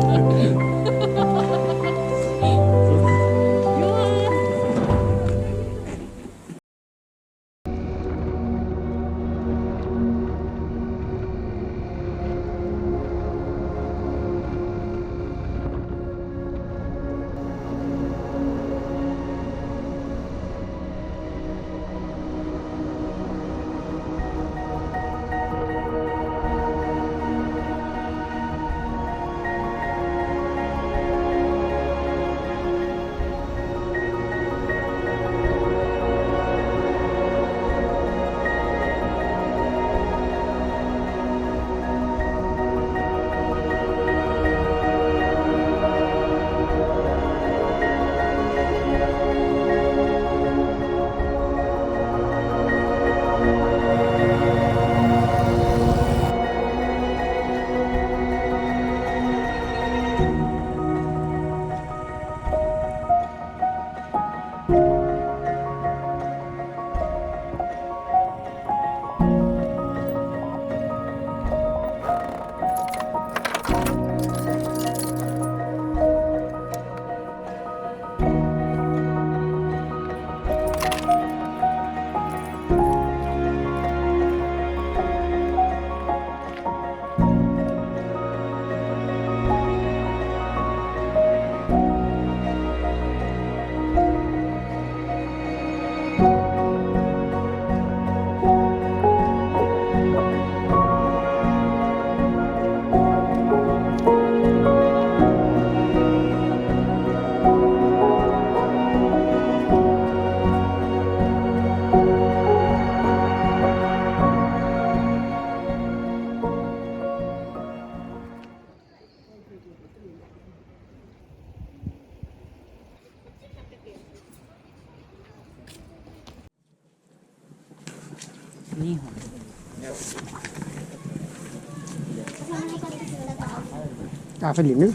2本。Apa ini?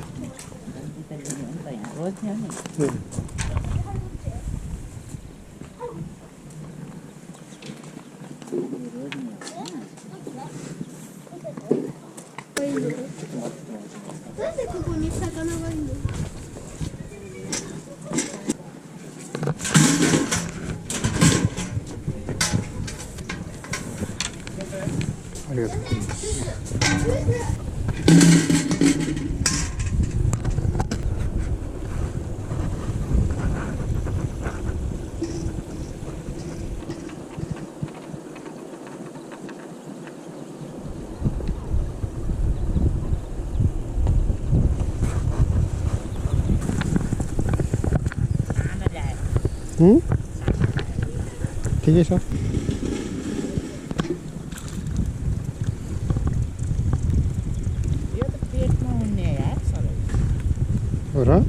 Tinggi so. Ora?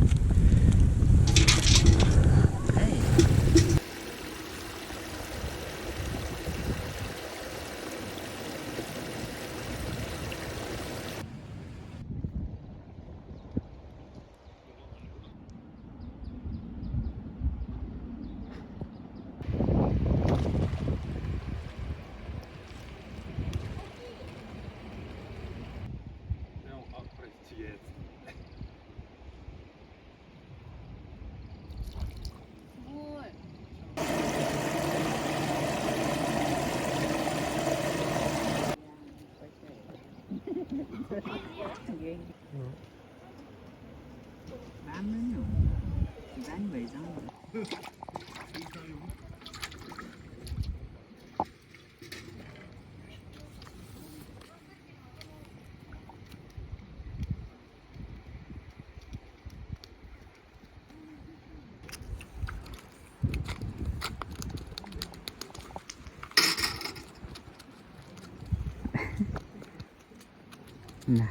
Nah.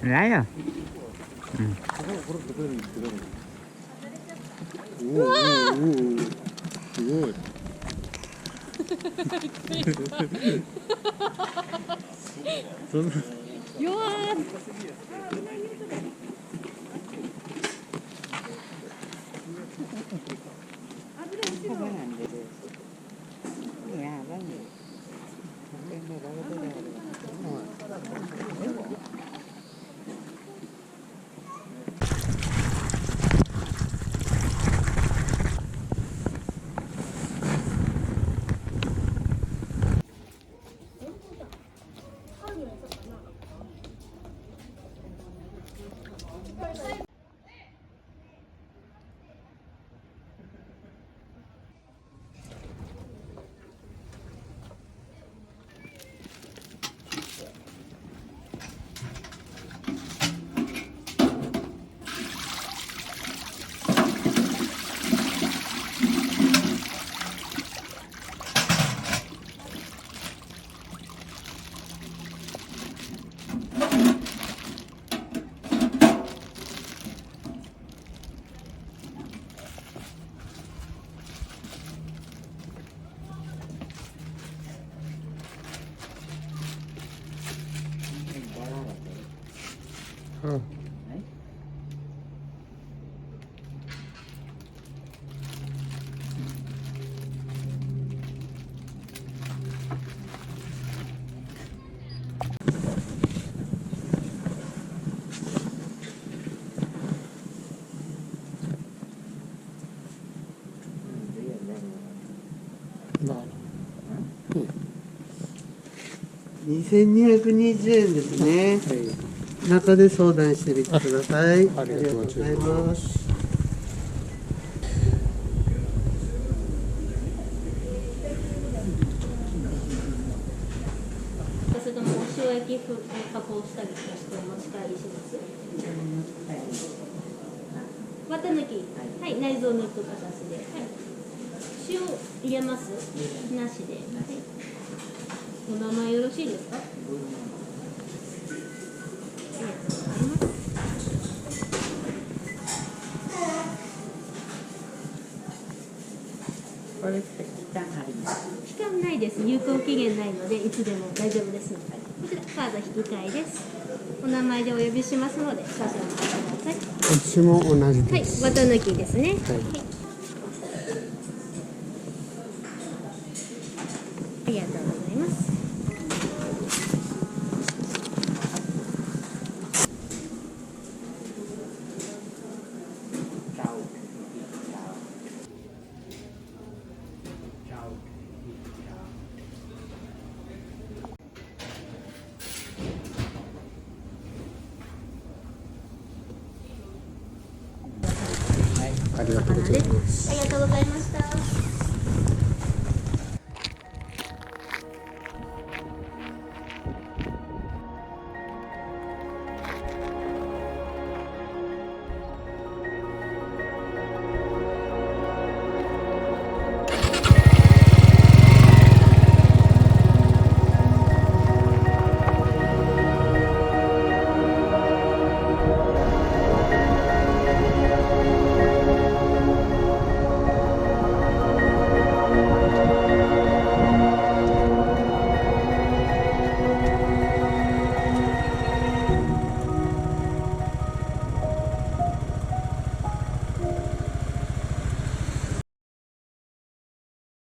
Rái à? Ừ. おおおおすごい。そんな弱ー。うん。2220円ですね。中で相談してみてください。ありがとうございます。それともお塩焼き風に加工したりとかしてお持ち帰りします？綿抜き、はい、内臓抜く形で、はい、塩入れます？なしで、はい、お名前よろしいですか？ありがとうございます。これって期間あります。期間ないです。有効期限ないのでいつでも大丈夫ですので。こちらカード引き換えです。お名前でお呼びしますので少々お待ちください。私も同じはい、です。綿抜きですね。はい。ありがとうございます。ありがとうございます。ありがとうございました。